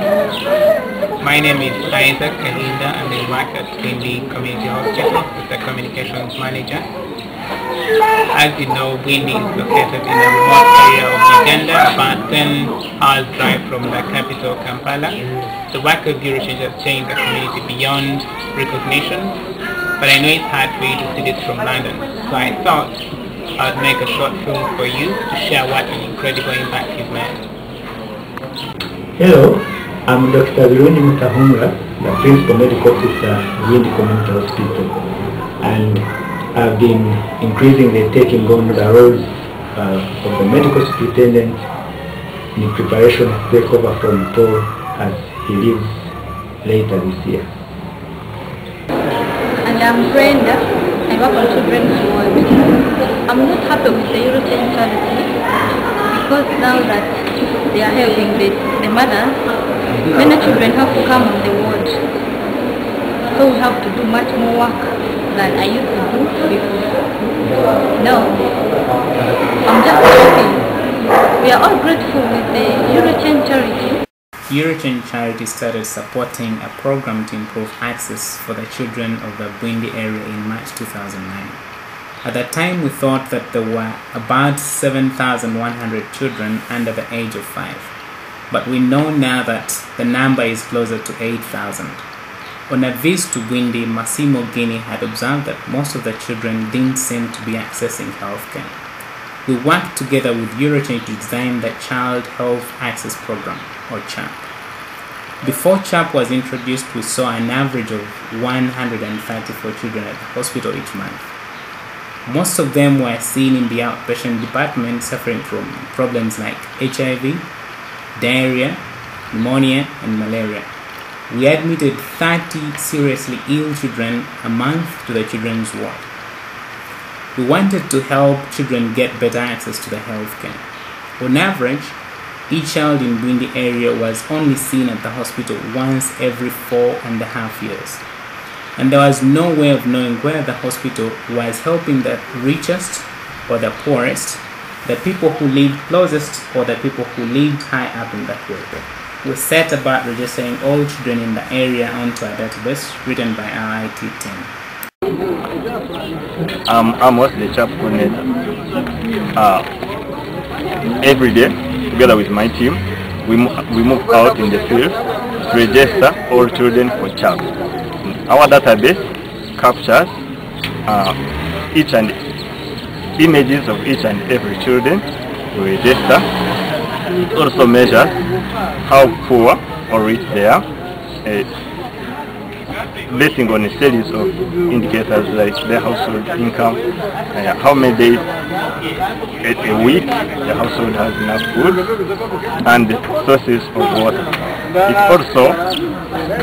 My name is Isaac Kahinda and I work at Bindi Community Hospital as the Communications Manager. As you know, Bindi is located in a remote area of Uganda, about 10 hours drive from the capital Kampala. The work of Eurochain has changed the community beyond recognition, but I know it's hard for you to see this from London, so I thought I would make a short film for you to share what an incredible impact you've made. Hello, I'm Dr. Viruni Mutahunga, the Principal Medical Officer at Bindi Community Hospital, and I've been increasingly taking on the roles of the medical superintendent in preparation to take over from Paul as he leaves later this year. And I'm Brenda. I work on children's ward. I'm not happy with the Eurochain charity because now that they are helping the mothers, many children have to come on the ward. So we have to do much more work than I used to do before. No, I'm just happy. We are all grateful with the Eurochain charity. Eurochain Charity started supporting a program to improve access for the children of the Bindi area in March 2009. At that time, we thought that there were about 7,100 children under the age of 5. But we know now that the number is closer to 8,000. On a visit to Bindi, Massimo Guini had observed that most of the children didn't seem to be accessing healthcare. We worked together with Eurochain to design the Child Health Access Program, or CHAP. Before CHAP was introduced, we saw an average of 134 children at the hospital each month. Most of them were seen in the outpatient department suffering from problems like HIV, diarrhea, pneumonia, and malaria. We admitted 30 seriously ill children a month to the children's ward. We wanted to help children get better access to the healthcare. On average, each child in Bindi area was only seen at the hospital once every 4.5 years. And there was no way of knowing whether the hospital was helping the richest or the poorest, the people who lived closest or the people who lived high up in the hill. We set about registering all children in the area onto a database written by our IT team. I'm also the CHAP coordinator. Every day, together with my team, we move out in the field to register all children for CHAP. Our database captures each and images of each and every children we register. It also measures how poor or rich they are, basing on a series of indicators like their household income, how many days a week the household has enough food, and sources of water. It also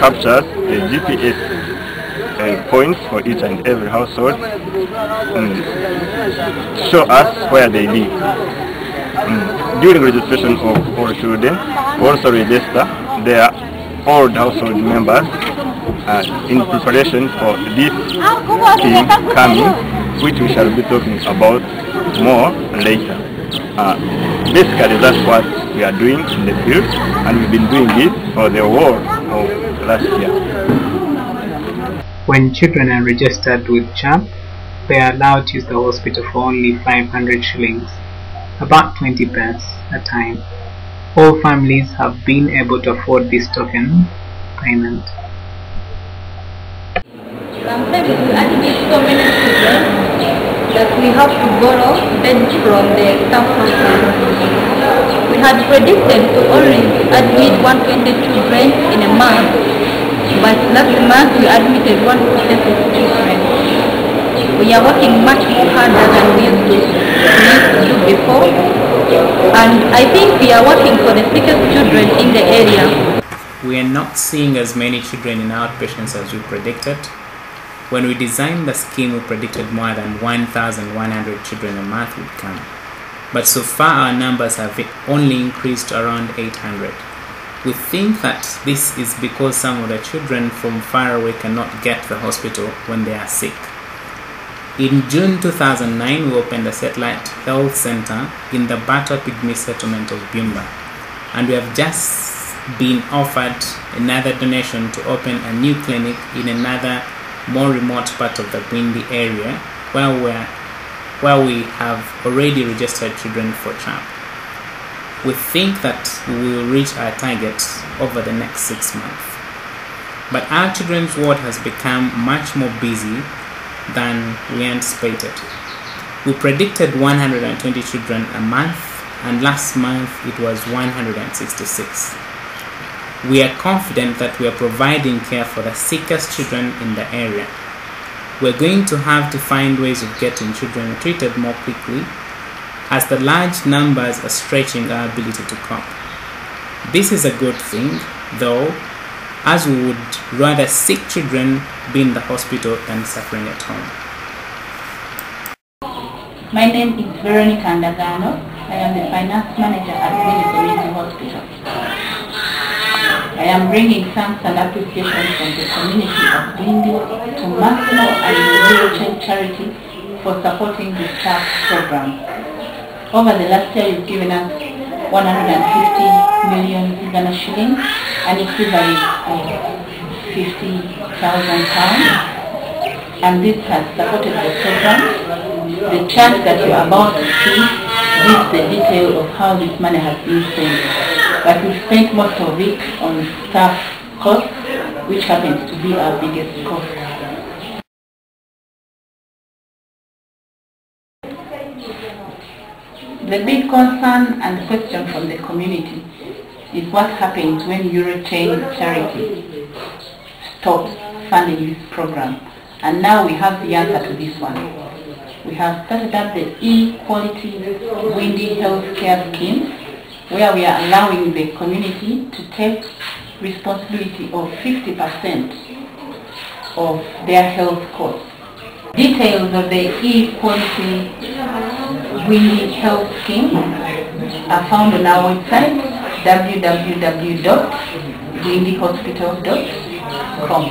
captures the GPS points for each and every household to show us where they live. During registration of all children, we also register their old household members in preparation for this scheme coming, which we shall be talking about more later. Basically, that's what we are doing in the field, and we've been doing it for the whole of last year. When children are registered with CHAP, they are allowed to use the hospital for only 500 shillings, about 20 pence a time. All families have been able to afford this token payment. Sometimes we admit so many children that we have to borrow beds from the staff hospital. We had predicted to only admit 120 children in a month, but last month we admitted 146 children. We are working much more harder than we used to do before, and I think we are working for the sickest children in the area. We are not seeing as many children in outpatients as we predicted. When we designed the scheme, we predicted more than 1,100 children a month would come. But so far our numbers have only increased to around 800. We think that this is because some of the children from far away cannot get to the hospital when they are sick. In June 2009, we opened a satellite health center in the Bato Pygmy settlement of Bimba, and we have just been offered another donation to open a new clinic in another more remote part of the Bwindi area where we have already registered children for CHAP. We think that we will reach our target over the next 6 months. But our children's ward has become much more busy than we anticipated. We predicted 120 children a month, and last month it was 166. We are confident that we are providing care for the sickest children in the area. We're going to have to find ways of getting children treated more quickly, as the large numbers are stretching our ability to cope. This is a good thing, though, as we would rather sick children be in the hospital than suffering at home. My name is Veronica Ndagano. I am the finance manager at Bwindi Community Hospital. I am bringing thanks and appreciation from the community of Bwindi to Massimo and the European charity for supporting the CHAP program. Over the last year, you've given us 150 million Ghana shillings, an equivalent of £50,000, and this has supported the program. The chart that you are about to see gives the detail of how this money has been spent. But we spent most of it on staff costs, which happens to be our biggest cost. The big concern and question from the community is what happens when Eurochain charity stops funding this program. And now we have the answer to this one. We have started up the E-Quality Bwindi Healthcare Scheme, where we are allowing the community to take responsibility of 50% of their health costs. Details of the E-Quality Bwindi Health Scheme are found on our website www.bwindihospital.com.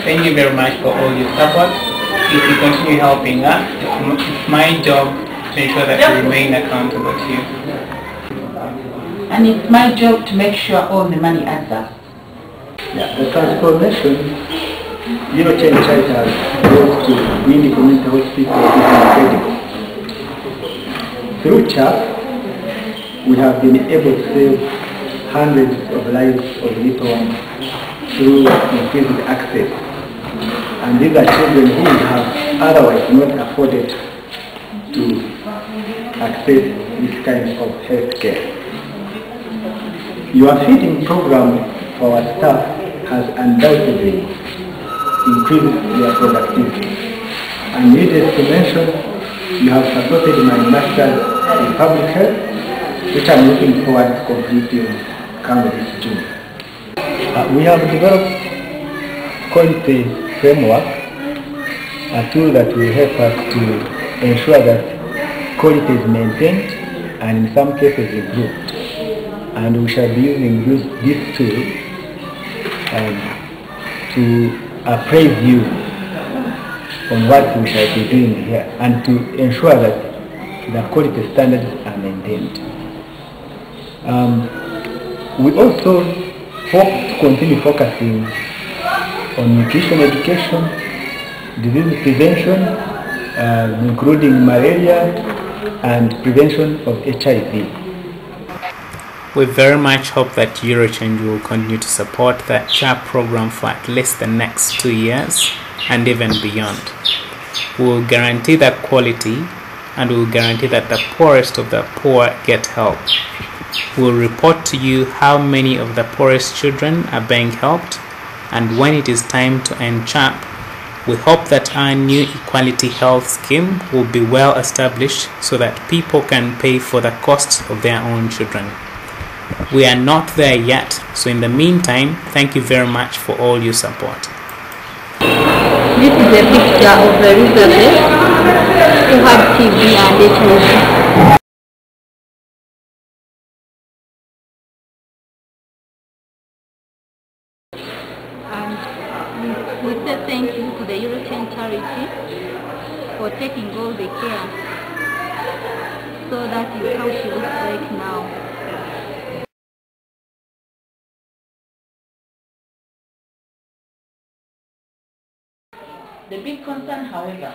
Thank you very much for all your support. If you continue helping us, it's my job to ensure that we remain accountable to you. And it's my job to make sure all the money adds up. Yeah, the transformation Eurochain charity has brought to Bwindi Community Hospital is incredible. Through CHAP, we have been able to save hundreds of lives of little ones through increased access. And these are children who have otherwise not afforded to access this kind of health care. Your feeding program for our staff has undoubtedly increased their productivity. And needless to mention, you have supported my master's in public health, which I'm looking forward to completing come this June. We have developed quality framework, a tool that will help us to ensure that quality is maintained and in some cases improved. And we shall be using this tool to appraise you on what we shall be doing here and to ensure that the quality standards are maintained. We also hope to continue focusing on nutrition education, disease prevention, including malaria and prevention of HIV. We very much hope that Eurochain will continue to support the CHAP program for at least the next 2 years and even beyond. We will guarantee that quality, and we will guarantee that the poorest of the poor get help. We will report to you how many of the poorest children are being helped, and when it is time to end CHAP, We hope that our new equality health scheme will be well established so that people can pay for the costs of their own children. We are not there yet, so in the meantime, thank you very much for all your support. This is a picture of Elizabeth who had TB and HIV. And we say thank you to the European charity for taking all the care. So that is how she looks like now. The big concern, however,